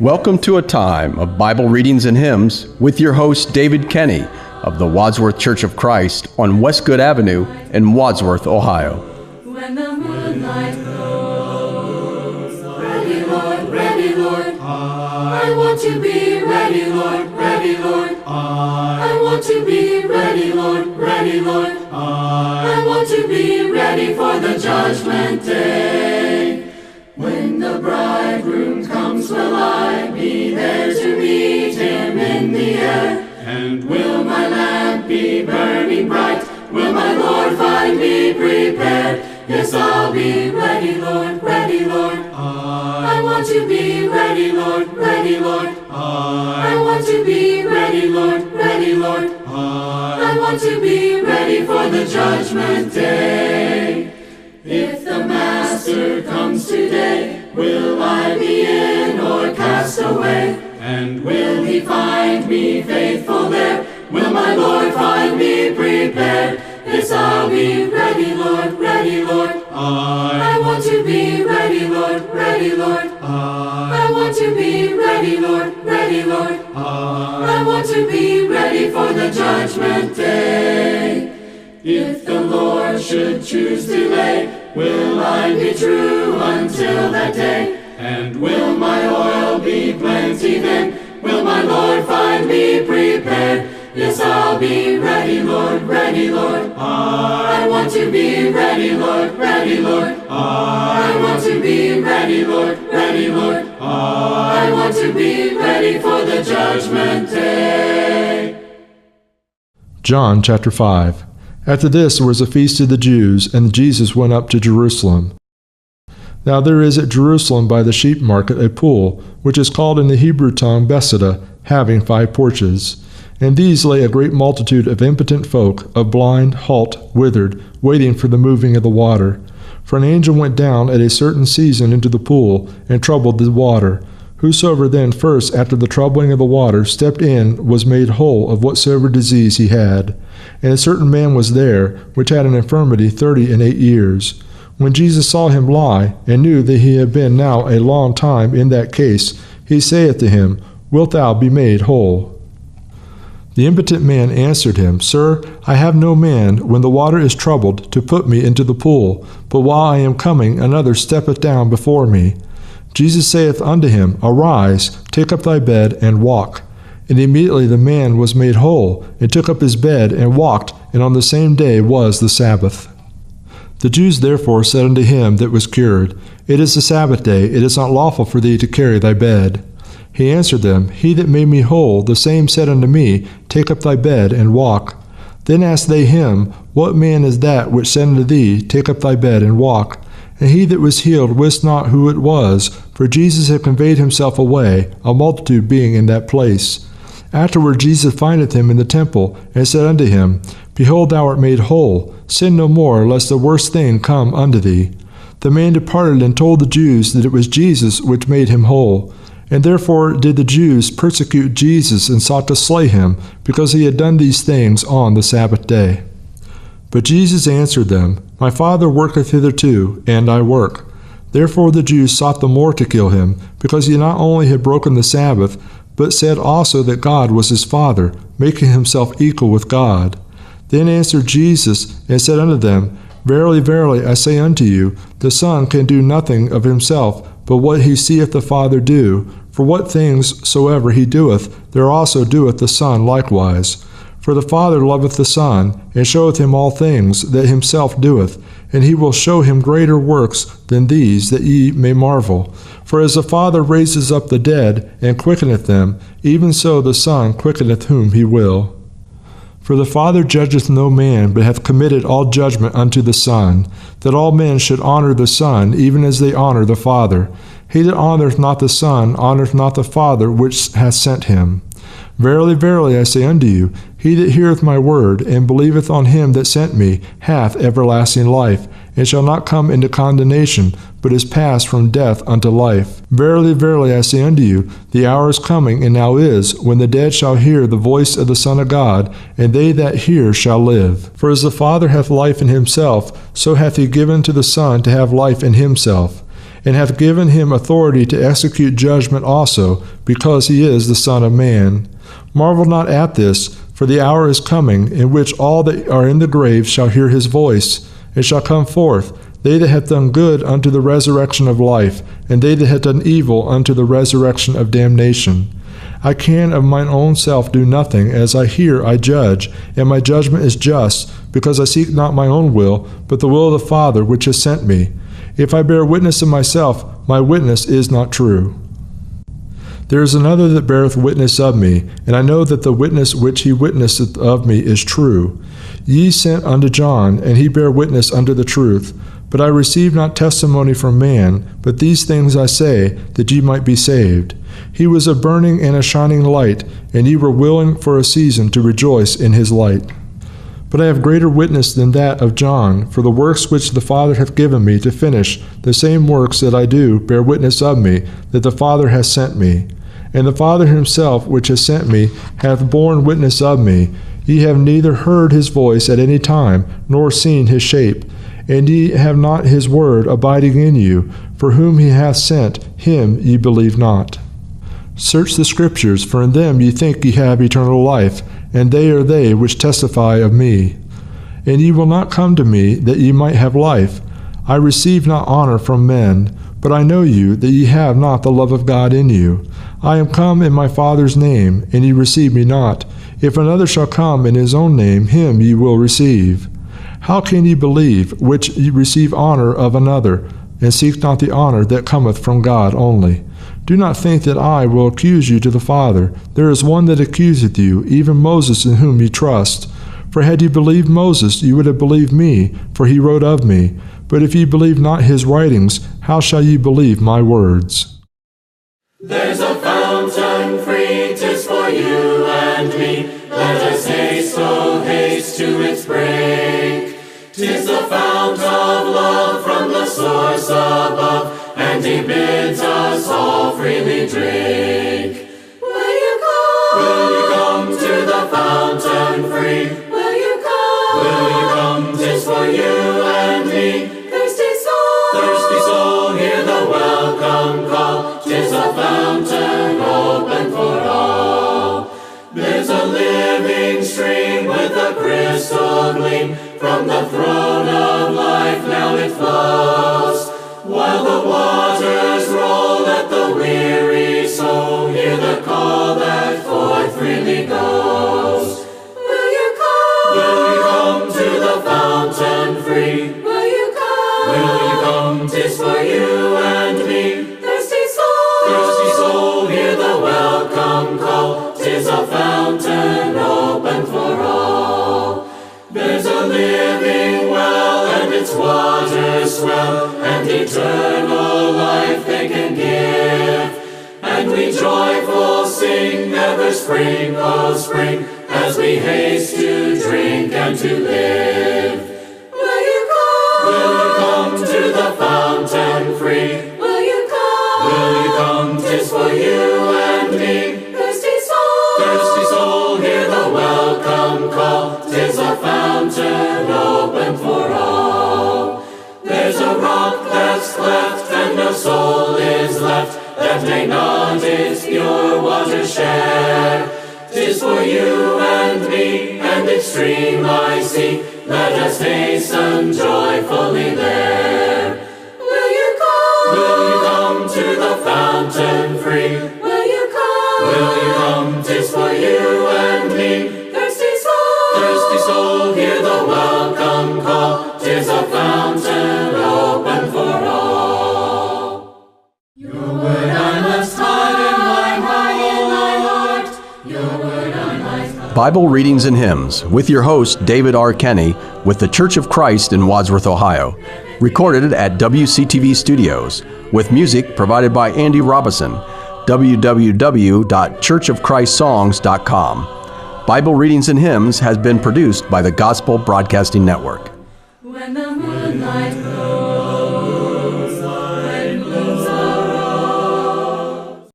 Welcome to a time of Bible readings and hymns with your host, David Kenny of the Wadsworth Church of Christ on Westgood Avenue in Wadsworth, Ohio. When the moonlight glows, ready, Lord, I want to be ready, Lord, I want to be ready, Lord, I want to be ready for the judgment day. When the bridegroom comes, will I be there to meet him in the air? And will my lamp be burning bright? Will my Lord find me prepared? Yes, I'll be ready, Lord, I want to be ready, Lord, I want to be ready, Lord, I want to be ready for the judgment day. If the Master comes today, will I be in or cast away? And will he find me faithful there? Will my Lord find me prepared? Yes, I'll be ready, Lord, I want to be ready, Lord, I want to be ready, Lord, I want to be ready for the judgment day. If the Lord should choose delay, will I be true until that day? And will my oil be plenty then? Will my Lord find me prepared? Yes, I'll be ready, Lord, I want to be ready, Lord, I want to be ready, Lord, I want to be ready for the judgment day. John chapter 5. After this there was a feast of the Jews, and Jesus went up to Jerusalem. Now there is at Jerusalem by the sheep market a pool, which is called in the Hebrew tongue Bethesda, having 5 porches. In these lay a great multitude of impotent folk, of blind, halt, withered, waiting for the moving of the water. For an angel went down at a certain season into the pool, and troubled the water. Whosoever then first, after the troubling of the water, stepped in, was made whole of whatsoever disease he had. And a certain man was there, which had an infirmity 38 years. When Jesus saw him lie, and knew that he had been now a long time in that case, he saith to him, Wilt thou be made whole? The impotent man answered him, Sir, I have no man, when the water is troubled, to put me into the pool, but while I am coming, another steppeth down before me. Jesus saith unto him, Arise, take up thy bed, and walk. And immediately the man was made whole, and took up his bed, and walked, and on the same day was the Sabbath. The Jews therefore said unto him that was cured, It is the Sabbath day, it is not lawful for thee to carry thy bed. He answered them, He that made me whole, the same said unto me, Take up thy bed, and walk. Then asked they him, What man is that which said unto thee, Take up thy bed, and walk? And he that was healed wist not who it was, for Jesus had conveyed himself away, a multitude being in that place. Afterward Jesus findeth him in the temple, and said unto him, Behold, thou art made whole. Sin no more, lest the worst thing come unto thee. The man departed and told the Jews that it was Jesus which made him whole. And therefore did the Jews persecute Jesus, and sought to slay him, because he had done these things on the Sabbath day. But Jesus answered them, My Father worketh hitherto, and I work. Therefore the Jews sought the more to kill him, because he not only had broken the Sabbath, but said also that God was his Father, making himself equal with God. Then answered Jesus, and said unto them, Verily, verily, I say unto you, the Son can do nothing of himself, but what he seeth the Father do. For what things soever he doeth, there also doeth the Son likewise. For the Father loveth the Son, and showeth him all things that himself doeth, and he will show him greater works than these, that ye may marvel. For as the Father raises up the dead, and quickeneth them, even so the Son quickeneth whom he will. For the Father judgeth no man, but hath committed all judgment unto the Son, that all men should honor the Son, even as they honor the Father. He that honoureth not the Son honoureth not the Father which hath sent him. Verily, verily, I say unto you, he that heareth my word, and believeth on him that sent me, hath everlasting life, and shall not come into condemnation, but is passed from death unto life. Verily, verily, I say unto you, the hour is coming, and now is, when the dead shall hear the voice of the Son of God, and they that hear shall live. For as the Father hath life in himself, so hath he given to the Son to have life in himself. and hath given him authority to execute judgment also, because he is the Son of Man. Marvel not at this, for the hour is coming, in which all that are in the grave shall hear his voice, and shall come forth, they that have done good unto the resurrection of life, and they that have done evil unto the resurrection of damnation. I can of mine own self do nothing, as I hear I judge, and my judgment is just, because I seek not my own will, but the will of the Father which has sent me. If I bear witness of myself, my witness is not true. There is another that beareth witness of me, and I know that the witness which he witnesseth of me is true. Ye sent unto John, and he bare witness unto the truth. But I received not testimony from man, but these things I say, that ye might be saved. He was a burning and a shining light, and ye were willing for a season to rejoice in his light. But I have greater witness than that of John, for the works which the Father hath given me to finish, the same works that I do bear witness of me, that the Father hath sent me. And the Father himself which has sent me hath borne witness of me. Ye have neither heard his voice at any time, nor seen his shape. And ye have not his word abiding in you, for whom he hath sent, him ye believe not. Search the Scriptures, for in them ye think ye have eternal life, and they are they which testify of me. And ye will not come to me, that ye might have life. I receive not honor from men, but I know you, that ye have not the love of God in you. I am come in my Father's name, and ye receive me not. If another shall come in his own name, him ye will receive. How can ye believe, which ye receive honor of another, and seek not the honor that cometh from God only? Do not think that I will accuse you to the Father. There is one that accuseth you, even Moses, in whom ye trust. For had ye believed Moses, ye would have believed me, for he wrote of me. But if ye believe not his writings, how shall ye believe my words? There's a fountain free, 'tis for you and me. Let us haste, oh haste to its brink. 'Tis the fount of love from the source above, and he bids us all freely drink. Will you come? Will you come to the fountain free? Will you come? Will you come? 'Tis for you and me. Thirsty soul, hear the welcome call. 'Tis a fountain open for all. There's a living stream with a crystal gleam. From the throne of life now it flows. While the waters roll, let the weary soul hear the call that forth freely goes. Will you come? Will you come to the fountain free? Will you come? Will you come? 'Tis for you and me. Thirsty soul, hear the welcome call. 'Tis a fountain open for all. There's a living well, and its waters swell, and eternal life they can give. And we joyful sing, ever spring, oh spring, as we haste to drink and to live. Will you come? Will you come to the fountain free? Will you come? Will you come? 'Tis for you and me. Thirsty soul, hear the welcome call. 'Tis a fountain open for all. There's a rock that's cleft, and no soul is left that may not its pure water share. 'Tis for you and me, and its stream I see. Let us hasten joyfully there. Will you come? Will you come to the fountain free? Will you come? Will you come? 'Tis for you and me. Thirsty soul, hear the welcome call. 'Tis a fountain open for all. Your word I must hide in my heart. Your word I must hide. Bible Readings and Hymns with your host, David R. Kenny, with the Church of Christ in Wadsworth, Ohio. Recorded at WCTV Studios, with music provided by Andy Robison. www.churchofchristSongs.com. Bible Readings and Hymns has been produced by the Gospel Broadcasting Network.